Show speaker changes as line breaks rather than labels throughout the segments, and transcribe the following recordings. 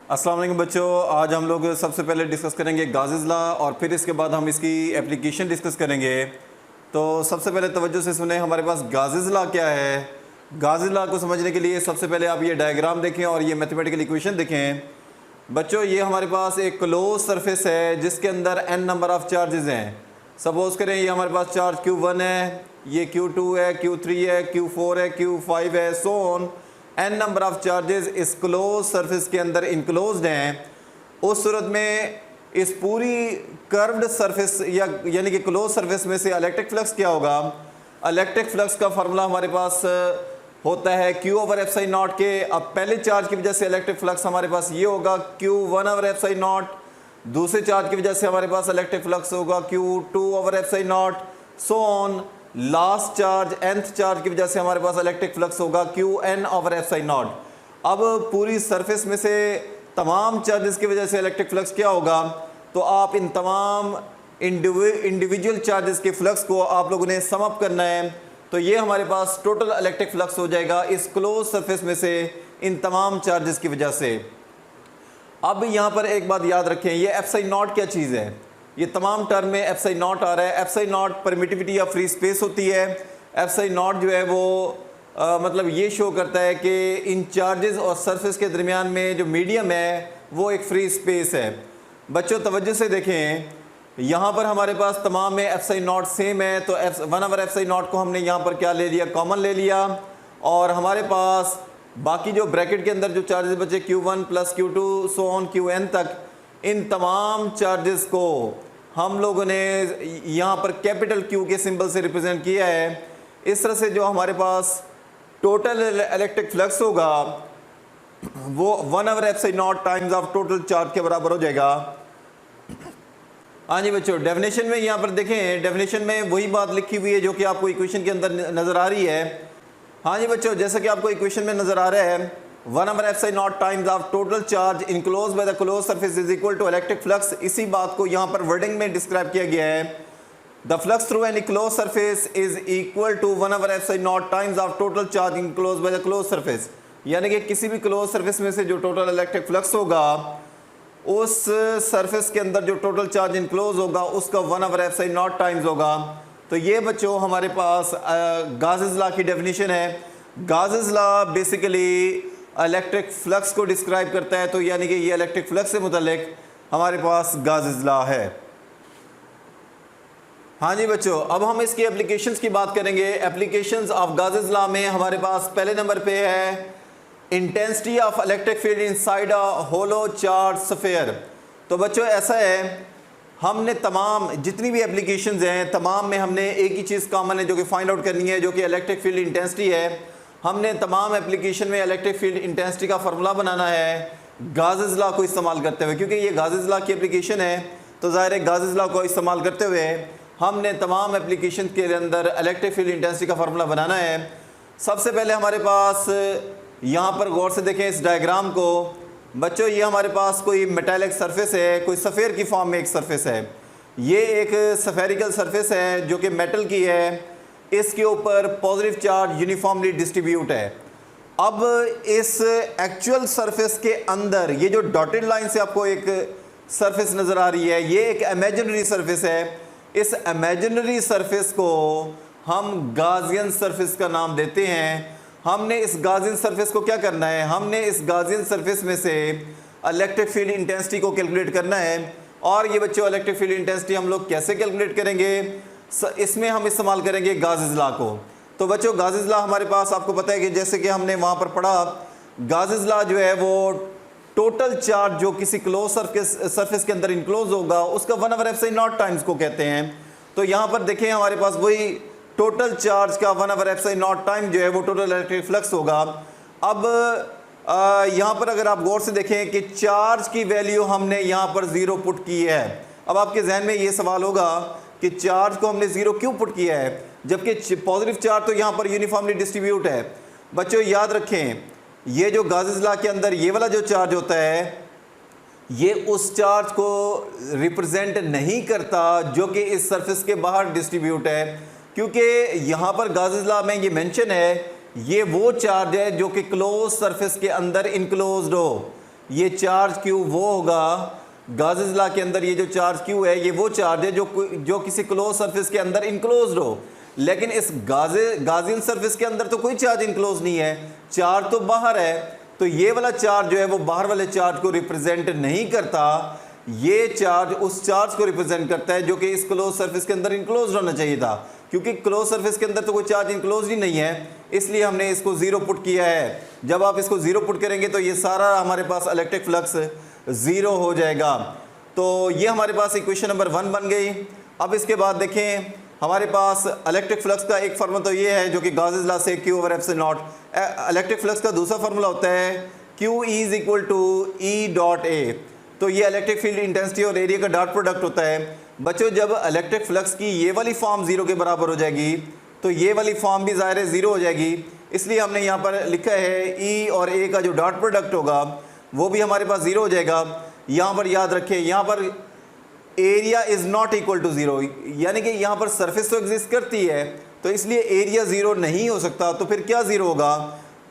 अस्सलाम वालेकुम बच्चों, आज हम लोग सबसे पहले डिस्कस करेंगे गाज़िस लॉ और फिर इसके बाद हम इसकी एप्लीकेशन डिस्कस करेंगे। तो सबसे पहले तवज्जो से सुने, हमारे पास गाज़िस लॉ क्या है। गाज़िस लॉ को समझने के लिए सबसे पहले आप ये डायग्राम देखें और ये मैथमेटिकल इक्वेशन देखें। बच्चों, ये हमारे पास एक क्लोज सरफेस है जिसके अंदर n नंबर ऑफ़ चार्जेस हैं। सपोज़ करें ये हमारे पास चार्ज Q1 है, ये Q2 है, Q3 है, Q4 है, Q5 है, so on n number of charges इस क्लोज सरफेस के अंदर इनक्लोज्ड हैं। उस सूरत में इस पूरी कर्व्ड सरफेस यानी कि क्लोज सरफेस में से इलेक्ट्रिक फ्लक्स क्या होगा। इलेक्ट्रिक फ्लक्स का फार्मूला हमारे पास होता है Q/ε0 के। अब पहले चार्ज की वजह से इलेक्ट्रिक फ्लक्स हमारे पास ये होगा Q1/ε0, दूसरे चार्ज की वजह से हमारे पास इलेक्ट्रिक फ्लक्स होगा Q2/ε0, so on. Last charge nth charge की वजह से हमारे पास इलेक्ट्रिक फ्लक्स होगा Qn/ε0। अब पूरी सरफेस में से तमाम चार्जेस की वजह से इलेक्ट्रिक फ्लक्स क्या होगा, तो आप इन तमाम इंडिविजुअल चार्जेस के फ्लक्स को आप लोगों ने सम अप करना है। तो ये हमारे पास टोटल इलेक्ट्रिक फ्लक्स हो जाएगा इस क्लोज सरफेस में से इन तमाम चार्जेस की वजह से। अब यहाँ पर एक बात याद रखें, ये ε0 क्या चीज़ है। ये तमाम टर्म में ε0 आ रहा है। ε0 परमिटिविटी या फ्री स्पेस होती है। ε0 जो है वो मतलब ये शो करता है कि इन चार्जेस और सरफेस के दरमियान में जो मीडियम है वो एक फ्री स्पेस है। बच्चों तवज्जो से देखें, यहाँ पर हमारे पास तमाम में ε0 सेम है, तो 1/ε0 को हमने यहाँ पर क्या ले लिया, कॉमन ले लिया। और हमारे पास बाकी जो ब्रैकेट के अंदर जो चार्जेस बचे Q1 + Q2 so on Qn तक, इन तमाम चार्जेस को हम लोगों ने यहाँ पर कैपिटल Q के सिंबल से रिप्रेजेंट किया है। इस तरह से जो हमारे पास टोटल इलेक्ट्रिक फ्लक्स होगा वो 1/ε0 टाइम्स ऑफ टोटल चार्ज के बराबर हो जाएगा। हाँ जी बच्चों, डेफिनेशन में यहाँ पर देखें, डेफिनेशन में वही बात लिखी हुई है जो कि आपको इक्वेशन के अंदर नज़र आ रही है। हाँ जी बच्चों, जैसा कि आपको इक्वेशन में नज़र आ रहा है, 1/ε0 times of total charge enclose by the close surface is equal to electric flux. इसी बात को यहाँ पर वर्डिंग में डिस्क्राइब किया गया है। The flux through any close surface is equal to 1/ε0 times of total charge enclose by the close surface. यानी कि किसी भी क्लोज सरफेस में से जो टोटल इलेक्ट्रिक फ्लक्स होगा, उस सरफेस के अंदर जो टोटल चार्ज इनक्लोज होगा उसका 1/ε0 टाइम्स होगा। तो ये बच्चों हमारे पास गाज़िस लॉ की डेफिनेशन है। गाज़िस लॉ बेसिकली इलेक्ट्रिक फ्लक्स को डिस्क्राइब करता है। तो यानी कि ये इलेक्ट्रिक फ्लक्स से मुतालिक हमारे पास गाज़िस लॉ है। हाँ जी बच्चों, अब हम इसकी एप्लीकेशंस की बात करेंगे। एप्लीकेशंस ऑफ गाज़िस लॉ में हमारे पास पहले नंबर पे है intensity of electric field inside a hollow charge sphere. तो बच्चों ऐसा है, हमने तमाम जितनी भी एप्लीकेशंस हैं तमाम में हमने एक ही चीज़ कॉमन है जो कि फाइंड आउट करनी है, जो कि इलेक्ट्रिक फील्ड इंटेंसिटी है। हमने तमाम एप्लीकेशन में इलेक्ट्रिक फील्ड इंटेंसिटी का फार्मूला बनाना है गाज़िस लॉ को इस्तेमाल करते हुए। क्योंकि ये गाज़िस लॉ की एप्लीकेशन है तो ज़ाहिर है गाज़िस लॉ को इस्तेमाल करते हुए हमने तमाम एप्लीकेशन के अंदर इलेक्ट्रिक फील्ड इंटेंसिटी का फार्मूला बनाना है। सबसे पहले हमारे पास यहाँ पर गौर से देखें इस डायग्राम को। बच्चों ये हमारे पास कोई मेटालिक सरफेस है, कोई सफ़ेयर की फॉर्म में एक सरफेस है। ये एक स्फेरिकल सरफेस है जो कि मेटल की है। इसके ऊपर पॉजिटिव चार्ज यूनिफॉर्मली डिस्ट्रीब्यूट है। अब इस एक्चुअल सरफेस के अंदर ये जो डॉटेड लाइन से आपको एक सरफेस नज़र आ रही है, ये एक इमेजिनरी सरफेस है। इस इमेजिनरी सरफेस को हम गाज़ियन सरफेस का नाम देते हैं। हमने इस गाज़ियन सरफेस को क्या करना है, हमने इस गाज़ियन सरफेस में से इलेक्ट्रिक फील्ड इंटेंसिटी को कैलकुलेट करना है। और ये बच्चों इलेक्ट्रिक फील्ड इंटेंसिटी हम लोग कैसे कैलकुलेट करेंगे, इसमें हम इस्तेमाल करेंगे गाज़िस लॉ को। तो बच्चों गाज़िस लॉ हमारे पास आपको पता है कि जैसे कि हमने वहाँ पर पढ़ा, गाज़िस लॉ जो है वो टोटल चार्ज जो किसी क्लोज सरफेस के अंदर इनक्लोज होगा उसका 1/ε0 टाइम्स को कहते हैं। तो यहाँ पर देखें हमारे पास वही टोटल चार्ज का 1/ε0 टाइम जो है वो टोटल इलेक्ट्रिक फ्लक्स होगा। अब यहाँ पर अगर आप गौर से देखें कि चार्ज की वैल्यू हमने यहाँ पर 0 पुट की है। अब आपके जहन में ये सवाल होगा कि चार्ज को हमने 0 क्यों पुट किया है, जबकि पॉजिटिव चार्ज तो यहाँ पर यूनिफॉर्मली डिस्ट्रीब्यूट है। बच्चों याद रखें, ये जो गाज़िस लॉ के अंदर ये वाला जो चार्ज होता है, ये उस चार्ज को रिप्रेजेंट नहीं करता जो कि इस सरफेस के बाहर डिस्ट्रीब्यूट है। क्योंकि यहाँ पर गाज़िस लॉ में ये मेंशन है, ये वो चार्ज है जो कि क्लोज सरफेस के अंदर इनक्लोज्ड हो। ये चार्ज क्यू वो होगा, गाजेस लॉ के अंदर ये जो चार्ज क्यू है ये वो चार्ज है जो किसी क्लोज सरफेस के अंदर इनक्लोज्ड हो। लेकिन इस गाजियन सरफेस के अंदर तो कोई चार्ज इनक्लोज नहीं है, चार्ज तो बाहर है। तो ये वाला चार्ज जो है वो बाहर वाले चार्ज को रिप्रेजेंट नहीं करता, ये चार्ज उस चार्ज को रिप्रेजेंट करता है जो कि इस क्लोज सरफेस के अंदर इनक्लोज होना चाहिए था। क्योंकि क्लोज सरफेस के अंदर तो कोई चार्ज इनक्लोज ही नहीं है, इसलिए हमने इसको ज़ीरो पुट किया है। जब आप इसको ज़ीरो पुट करेंगे तो ये सारा हमारे पास इलेक्ट्रिक फ्लक्स ज़ीरो हो जाएगा। तो ये हमारे पास इक्वेशन नंबर 1 बन गई। अब इसके बाद देखें हमारे पास इलेक्ट्रिक फ्लक्स का एक फार्मूला तो ये है जो कि गाजेस लॉ से Q over epsilon naught. Electric flux का दूसरा फार्मूला होता है Q is equal to E dot A। तो ये इलेक्ट्रिक फील्ड इंटेंसिटी और एरिया का डॉट प्रोडक्ट होता है। बच्चों जब इलेक्ट्रिक फ्लक्स की ये वाली फॉर्म ज़ीरो के बराबर हो जाएगी तो ये वाली फॉर्म भी ज़ाहिर है ज़ीरो हो जाएगी, इसलिए हमने यहाँ पर लिखा है E और A का जो डॉट प्रोडक्ट होगा वो भी हमारे पास ज़ीरो हो जाएगा। यहाँ पर याद रखें, यहाँ पर area is not equal to zero, यानी कि यहाँ पर सरफेस तो एग्जिस्ट करती है तो इसलिए एरिया ज़ीरो नहीं हो सकता। तो फिर क्या ज़ीरो होगा?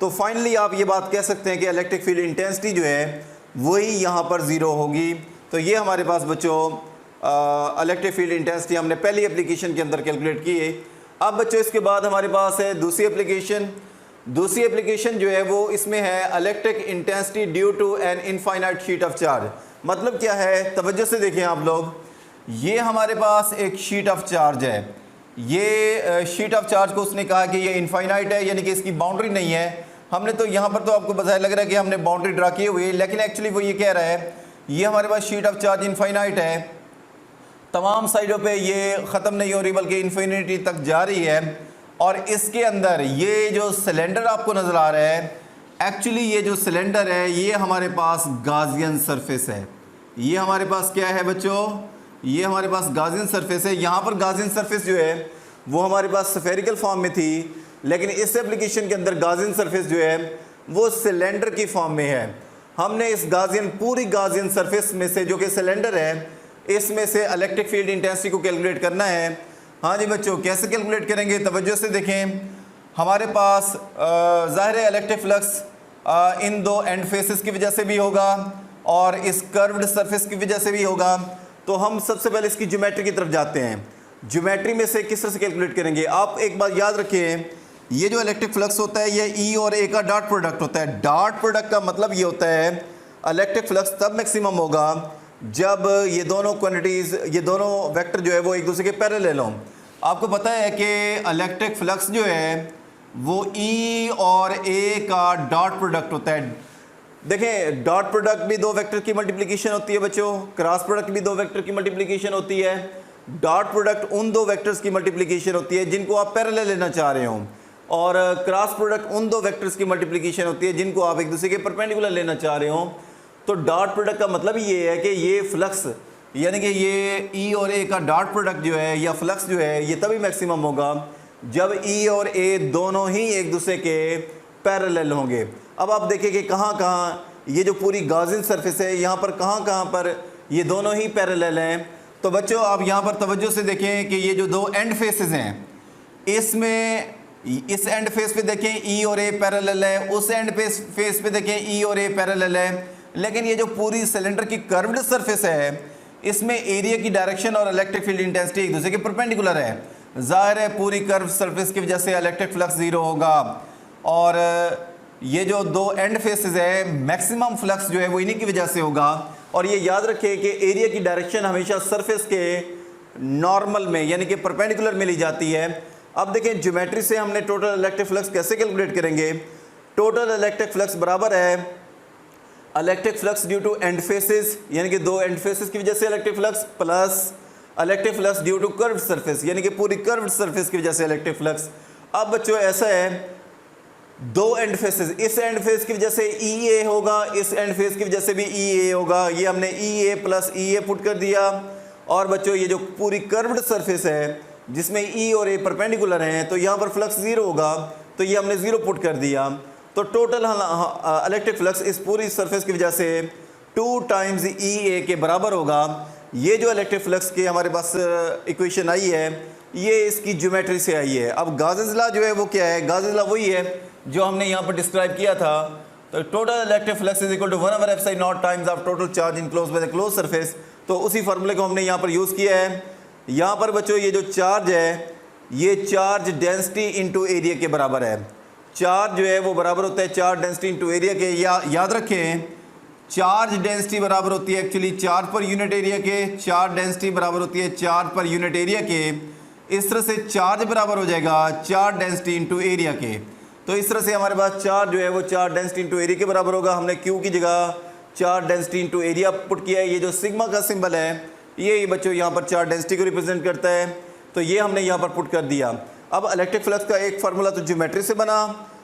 तो फाइनली आप ये बात कह सकते हैं कि इलेक्ट्रिक फील्ड इंटेंसिटी जो है वही यहाँ पर ज़ीरो होगी। तो ये हमारे पास बच्चों इलेक्ट्रिक फील्ड इंटेंसिटी हमने पहली एप्लीकेशन के अंदर कैलकुलेट की है। अब बच्चों इसके बाद हमारे पास है दूसरी एप्लीकेशन। दूसरी एप्लीकेशन जो है वो इसमें है electric intensity due to an infinite sheet of charge. मतलब क्या है, तवज्जो से देखें आप लोग, ये हमारे पास एक शीट ऑफ चार्ज है। ये शीट ऑफ चार्ज को उसने कहा कि ये इनफाइनाइट है, यानी कि इसकी बाउंड्री नहीं है। हमने तो यहाँ पर तो आपको बजाय लग रहा है कि हमने बाउंड्री ड्रा की हुई है, लेकिन एक्चुअली वो ये कह रहा है ये हमारे पास शीट ऑफ चार्ज इनफाइनाइट है, तमाम साइडों पे ये ख़त्म नहीं हो रही बल्कि इन्फिनिटी तक जा रही है। और इसके अंदर ये जो सिलेंडर आपको नज़र आ रहा है, एक्चुअली ये जो सिलेंडर है ये हमारे पास गाजियन सरफेस है। ये हमारे पास क्या है बच्चों? ये हमारे पास गाजियन सरफेस है। यहाँ पर गाजियन सरफेस जो है वो हमारे पास स्फेरिकल फॉर्म में थी, लेकिन इस एप्लीकेशन के अंदर गाजियन सरफेस जो है वो सिलेंडर की फॉर्म में है। हमने इस पूरी गाजियन सरफेस में से जो कि सिलेंडर है, इसमें से इलेक्ट्रिक फील्ड इंटेंसिटी को कैलकुलेट करना है। हाँ जी बच्चों, कैसे कैलकुलेट करेंगे? तवज्जो से देखें, हमारे पास ज़ाहिर है इलेक्ट्रिक फ्लक्स इन दो एंड फेसेस की वजह से भी होगा और इस कर्व्ड सरफेस की वजह से भी होगा। तो हम सबसे पहले इसकी ज्योमेट्री की तरफ जाते हैं। ज्योमेट्री में से किस तरह से कैलकुलेट करेंगे? आप एक बात याद रखें, ये जो इलेक्ट्रिक फ्लक्स होता है ये E और A का डॉट प्रोडक्ट होता है। डॉट प्रोडक्ट का मतलब ये होता है इलेक्ट्रिक फ्लक्स तब मैक्सिमम होगा जब ये दोनों क्वांटिटीज़, ये दोनों वेक्टर जो है वो एक दूसरे के पैरेलल हों। आपको पता है कि इलेक्ट्रिक फ्लक्स जो है वो E और A का डॉट प्रोडक्ट होता है। देखें, डॉट प्रोडक्ट भी दो वेक्टर की मल्टीप्लिकेशन होती है बच्चों, क्रॉस प्रोडक्ट भी दो वेक्टर की मल्टीप्लिकेशन होती है। डॉट प्रोडक्ट उन दो वेक्टर्स की मल्टीप्लिकेशन होती है जिनको आप पैरेलल लेना चाह रहे हो, और क्रॉस प्रोडक्ट उन दो वेक्टर्स की मल्टीप्लिकेशन होती है जिनको आप एक दूसरे के परपेंडिकुलर लेना चाह रहे हो। तो डॉट प्रोडक्ट का मतलब ये है कि ये फ्लक्स, यानी कि ये E और A का डॉट प्रोडक्ट जो है या फ्लक्स जो है ये तभी मैक्सिमम होगा जब E और A दोनों ही एक दूसरे के पैरेलल होंगे। अब आप देखिए कि कहाँ कहाँ ये जो पूरी गाजियन सरफेस है यहाँ पर कहाँ कहाँ पर ये दोनों ही पैरेलल हैं। तो बच्चों आप यहाँ पर तवज्जो से देखें कि ये जो दो एंड फेसेस हैं, इसमें इस एंड फेस पे देखें E और A पैरेलल है, उस एंड फेस पे देखें E और A पैरेलल है। लेकिन ये जो पूरी सिलेंडर की कर्व्ड सरफेस है इसमें एरिया की डायरेक्शन और इलेक्ट्रिक फील्ड इंटेंसिटी एक दूसरे के परपेंडिकुलर है। ज़ाहिर है पूरी कर्व सरफेस की वजह से इलेक्ट्रिक फ्लक्स ज़ीरो होगा, और ये जो दो एंड फेसेस है मैक्सिमम फ्लक्स जो है वो इन्हीं की वजह से होगा। और ये याद रखें कि एरिया की डायरेक्शन हमेशा सरफेस के नॉर्मल में यानी कि परपेंडिकुलर में ली जाती है। अब देखें ज्योमेट्री से हमने टोटल इलेक्ट्रिक फ्लक्स कैसे कैलकुलेट करेंगे? टोटल इलेक्ट्रिक फ्लक्स बराबर है electric flux due to end faces, यानी कि दो एंड फेसेस की वजह से electric flux, plus electric flux due to curved surface, यानी कि पूरी कर्व्ड सरफेस की वजह से इलेक्ट्रिक फ्लक्स। अब बच्चों ऐसा है, दो एंड फेसेस, इस एंड फेस की वजह से EA होगा, इस एंड फेस की वजह से भी EA होगा। ये हमने EA प्लस EA पुट कर दिया। और बच्चों ये जो पूरी कर्व्ड सरफेस है जिसमें E और A परपेंडिकुलर हैं, तो यहाँ पर फ्लक्स ज़ीरो होगा, तो ये हमने ज़ीरो पुट कर दिया। तो टोटल इलेक्ट्रिक फ्लक्स इस पूरी सरफेस की वजह से 2 टाइम्स EA के बराबर होगा। ये जो इलेक्ट्रिक फ्लक्स की हमारे पास इक्वेशन आई है ये इसकी ज्योमेट्री से आई है। अब गाजेस लॉ जो है वो क्या है? गाजेस लॉ वही है जो हमने यहाँ पर डिस्क्राइब किया था। तो total electric flux is equal to 1/ε0 times of total charge enclosed by the close surface. तो उसी फार्मूले को हमने यहाँ पर यूज़ किया है। यहाँ पर बच्चों ये जो चार्ज है ये चार्ज डेंसिटी इंटू एरिया के बराबर है। चार्ज जो है वो बराबर होता है चार्ज डेंसिटी इंटू एरिया के। याद रखें चार्ज डेंसिटी बराबर होती है actually charge per unit area के। चार्ज डेंसिटी बराबर होती है चार्ज पर यूनिट एरिया के। इस तरह से चार्ज बराबर हो जाएगा चार्ज डेंसिटी इंटू एरिया के। तो इस तरह से हमारे पास चार्ज जो है वो चार्ज डेंसिटी इंटू एरिया के बराबर होगा। हमने क्यू की जगह charge density into area put किया है। ये जो सिग्मा का सिंबल है ये बच्चों यहाँ पर चार्ज डेंसिटी को रिप्रेजेंट करता है, तो ये हमने यहाँ पर पुट कर दिया। अब इलेक्ट्रिक फ्लक्स का एक फार्मूला तो ज्योमेट्री से बना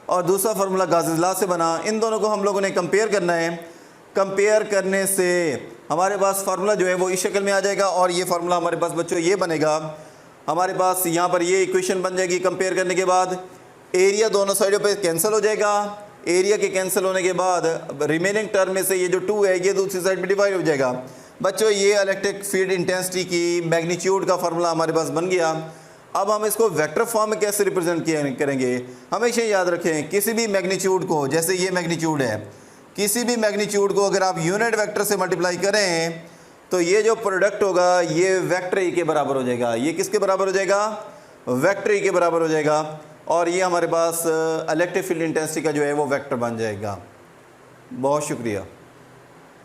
और दूसरा फार्मूला गाउस लॉ से बना। इन दोनों को हम लोगों ने कंपेयर करना है। कंपेयर करने से हमारे पास फार्मूला जो है वो इस शक्ल में आ जाएगा और ये फार्मूला हमारे पास बच्चों ये बनेगा। हमारे पास यहाँ पर ये इक्वेशन बन जाएगी। कंपेयर करने के बाद एरिया दोनों साइडों पे कैंसिल हो जाएगा। एरिया के कैंसिल होने के बाद रिमेनिंग टर्म में से ये जो 2 है ये दूसरी साइड में डिवाइड हो जाएगा। बच्चों ये इलेक्ट्रिक फील्ड इंटेंसिटी की मैग्नीट्यूड का फार्मूला हमारे पास बन गया। अब हम इसको वेक्टर फॉर्म में कैसे रिप्रेजेंट करेंगे, हमेशा याद रखें किसी भी मैग्नीट्यूड को, जैसे ये मैग्नीट्यूड है, किसी भी मैग्नीट्यूड को अगर आप यूनिट वेक्टर से मल्टीप्लाई करें तो ये जो प्रोडक्ट होगा ये वेक्टर ई के बराबर हो जाएगा। ये किसके बराबर हो जाएगा? वेक्टर ई के बराबर हो जाएगा। और ये हमारे पास इलेक्ट्रिक फील्ड इंटेंसिटी का जो है वो वेक्टर बन जाएगा। बहुत शुक्रिया।